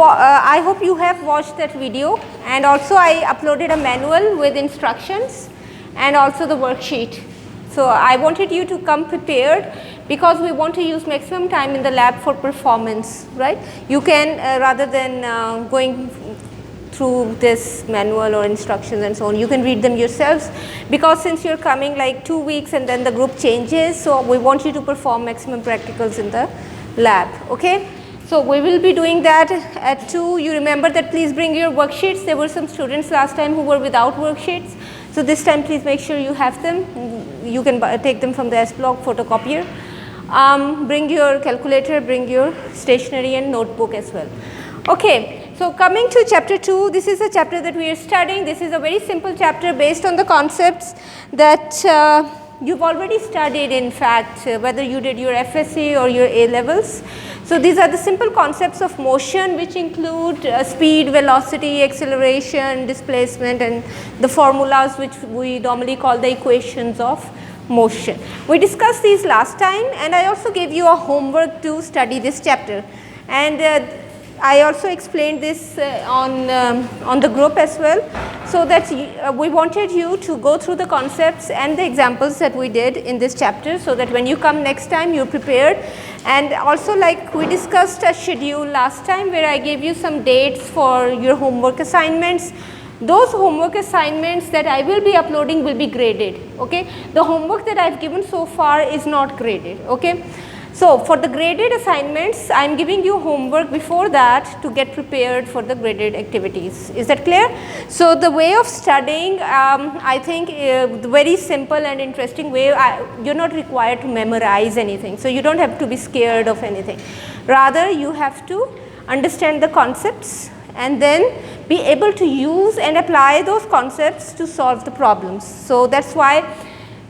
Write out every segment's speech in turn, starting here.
I hope you have watched that video, and also I uploaded a manual with instructions and also the worksheet. So I wanted you to come prepared because we want to use maximum time in the lab for performance, right? You can rather than going through this manual or instructions and so on, you can read them yourselves, because since you're coming like 2 weeks and then the group changes, so we want you to perform maximum practicals in the lab, okay? So we will be doing that at 2. You remember that please bring your worksheets. There were some students last time who were without worksheets. So this time please make sure you have them. You can take them from the S-Block photocopier. Bring your calculator, bring your stationery and notebook as well. Okay, so coming to chapter 2, this is a chapter that we are studying. This is a very simple chapter based on the concepts that you've already studied, in fact, whether you did your FSC or your A levels. So these are the simple concepts of motion, which include speed, velocity, acceleration, displacement, and the formulas which we normally call the equations of motion. We discussed these last time, and I also gave you a homework to study this chapter. And I also explained this on the group as well, so that we wanted you to go through the concepts and the examples that we did in this chapter, so that when you come next time you're prepared. And also, like we discussed a schedule last time where I gave you some dates for your homework assignments. Those homework assignments that I will be uploading will be graded, okay? The homework that I've given so far is not graded, okay? So for the graded assignments, I am giving you homework before that to get prepared for the graded activities. Is that clear? So the way of studying, I think the very simple and interesting way, you're not required to memorize anything. So you don't have to be scared of anything. Rather, you have to understand the concepts and then be able to use and apply those concepts to solve the problems. So that's why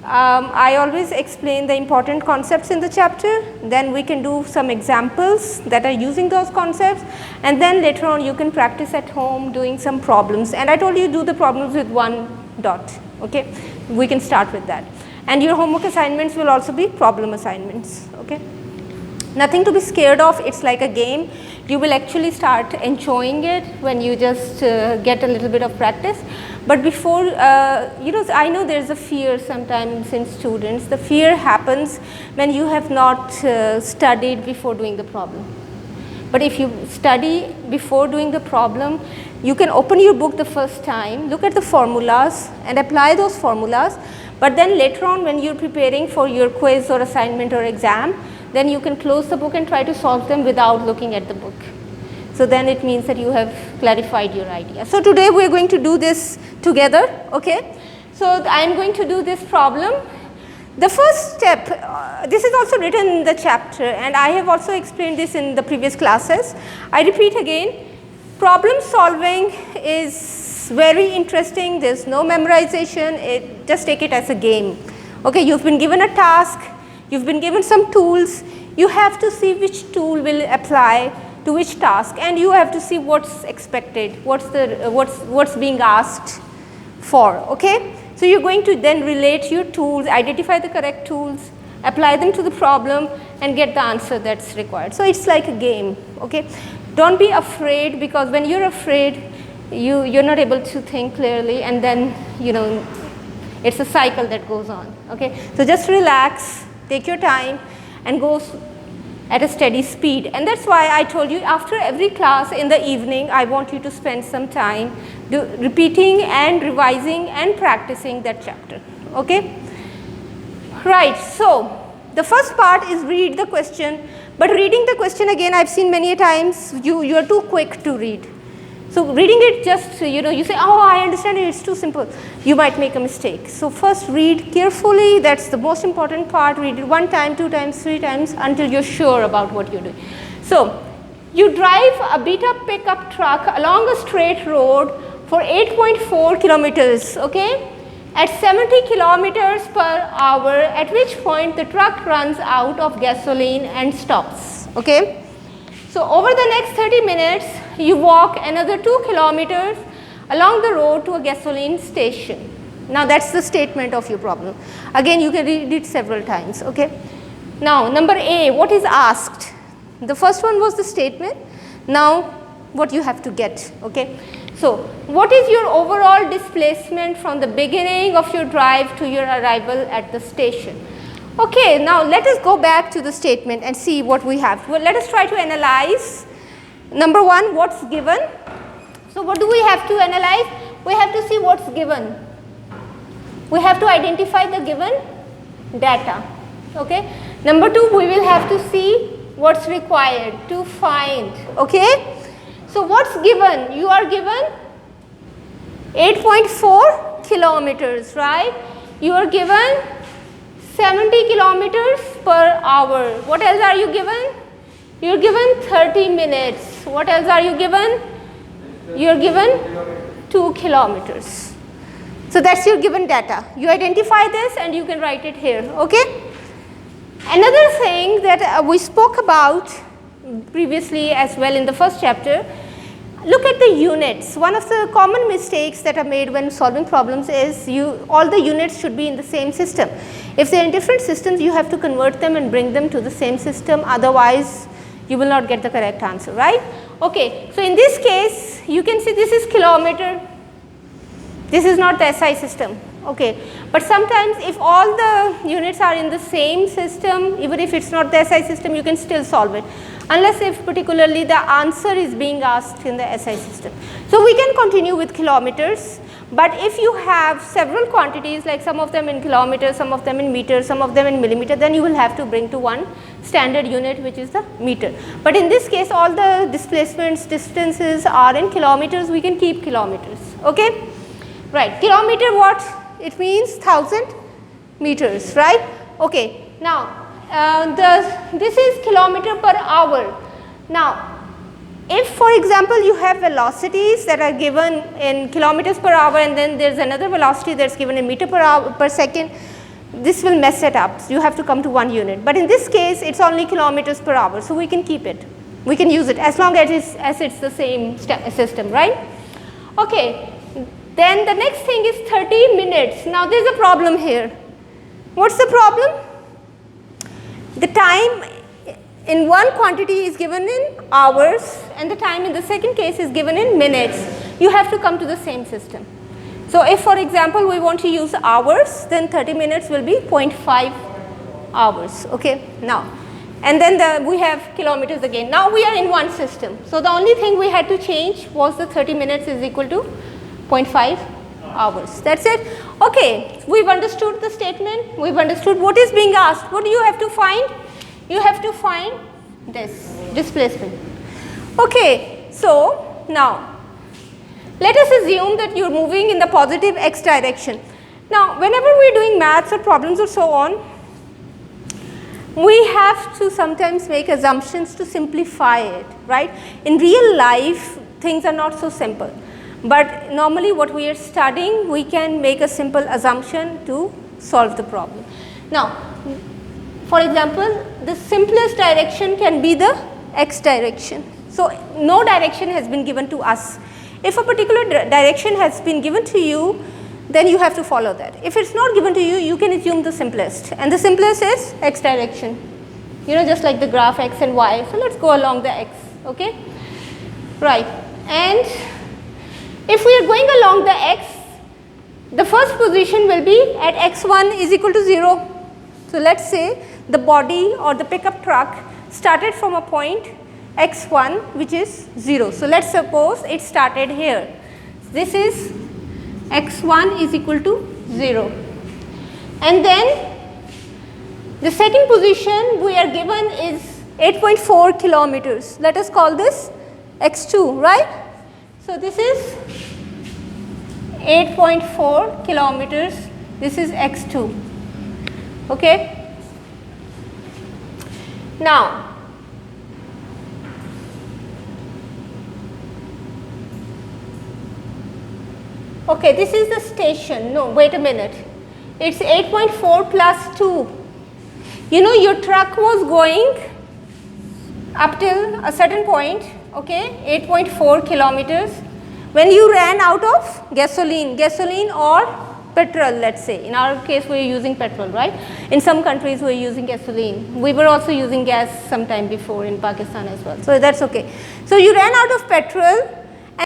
I always explain the important concepts in the chapter, then we can do some examples that are using those concepts, and then later on you can practice at home doing some problems. And I told you do the problems with 1 dot, okay? We can start with that. And your homework assignments will also be problem assignments, okay? Nothing to be scared of, it's like a game. You will actually start enjoying it when you just get a little bit of practice. But before, I know there's a fear sometimes in students. The fear happens when you have not studied before doing the problem. But if you study before doing the problem, you can open your book the first time, look at the formulas and apply those formulas. But then later on when you're preparing for your quiz or assignment or exam, then you can close the book and try to solve them without looking at the book. So then it means that you have clarified your idea. So today we are going to do this together, okay? So I am going to do this problem. The first step, this is also written in the chapter, and I have also explained this in the previous classes. I repeat again, problem solving is very interesting. There's no memorization, just take it as a game. Okay, you've been given a task, you've been given some tools, you have to see which tool will apply to which task, and you have to see what's expected, what's being asked for, okay? So you're going to then relate your tools, identify the correct tools, apply them to the problem and get the answer that's required. So it's like a game, okay? Don't be afraid, because when you're afraid, you're not able to think clearly, and then, it's a cycle that goes on, okay? So just relax, take your time and go at a steady speed. And that's why I told you after every class in the evening, I want you to spend some time repeating and revising and practicing that chapter, okay? Right, so the first part is read the question, but reading the question again, I've seen many times you are too quick to read. So reading it just, you say, oh, I understand it, it's too simple. You might make a mistake. So first read carefully, that's the most important part. Read it 1 time, 2 times, 3 times until you're sure about what you're doing. So you drive a beat-up pickup truck along a straight road for 8.4 kilometers, okay, at 70 kilometers per hour, at which point the truck runs out of gasoline and stops, okay. So over the next 30 minutes, you walk another 2 kilometers along the road to a gasoline station. Now that's the statement of your problem. Again, you can read it several times, okay. Now number A, what is asked? The first one was the statement. Now what you have to get. Okay. So what is your overall displacement from the beginning of your drive to your arrival at the station? Okay, now let us go back to the statement and see what we have. Well, let us try to analyze. Number one, what's given. So what do we have to analyze? We have to see what's given. We have to identify the given data. Okay. Number two, we will have to see what's required to find. Okay. So what's given? You are given 8.4 kilometers, right? You are given 70 kilometers per hour. What else are you given? You are given 30 minutes. What else are you given? You are given 2 kilometers. So that's your given data. You identify this and you can write it here. Okay. Another thing that we spoke about previously as well in the first chapter, look at the units. One of the common mistakes that are made when solving problems is all the units should be in the same system. If they are in different systems, you have to convert them and bring them to the same system, otherwise you will not get the correct answer, right? Okay, so in this case you can see this is kilometer, this is not the SI system. Okay, but sometimes if all the units are in the same system, even if it's not the SI system, you can still solve it, unless if particularly the answer is being asked in the SI system. So we can continue with kilometers, but if you have several quantities, like some of them in kilometers, some of them in meters, some of them in millimeter, then you will have to bring to one standard unit, which is the meter. But in this case, all the displacements, distances are in kilometers, we can keep kilometers. Okay, right. Kilometer, what it means? 1000 meters, right? Okay. Now this is kilometer per hour. Now if, for example, you have velocities that are given in kilometers per hour and then there is another velocity that is given in meter per second, this will mess it up. You have to come to one unit. But in this case, it's only kilometers per hour, so we can keep it. We can use it as long as it's the same system, right? Okay. Then the next thing is 30 minutes. Now there is a problem here. What's the problem? The time in one quantity is given in hours and the time in the second case is given in minutes. You have to come to the same system. So if, for example, we want to use hours, then 30 minutes will be 0.5 hours. Okay. Now, and then we have kilometers again. Now we are in one system. So the only thing we had to change was the 30 minutes is equal to 0.5 hours. That's it. Okay, we've understood the statement. We've understood what is being asked. What do you have to find? You have to find this displacement. Okay, so now let us assume that you're moving in the positive x direction. Now whenever we're doing maths or problems or so on, we have to sometimes make assumptions to simplify it, right? In real life, things are not so simple. But normally what we are studying, we can make a simple assumption to solve the problem. Now, for example, the simplest direction can be the x direction. So no direction has been given to us. If a particular direction has been given to you, then you have to follow that. If it's not given to you, you can assume the simplest. And the simplest is x direction. You know, just like the graph x and y. So let's go along the x, okay? Right. And if we are going along the x, the first position will be at x1 is equal to 0. So let's say the body or the pickup truck started from a point x1 which is 0. So let's suppose it started here. This is x1 is equal to 0. And then the second position we are given is 8.4 kilometers. Let us call this x2, right? So this is 8.4 kilometers, this is x2, okay. Now, okay, this is the station. No, wait a minute, it's 8.4 plus 2. You know, your truck was going up till a certain point, okay, 8.4 kilometers, when you ran out of gasoline or petrol, let's say. In our case, we are using petrol, right? In some countries, we are using gasoline. We were also using gas sometime before in Pakistan as well. So that's okay. So you ran out of petrol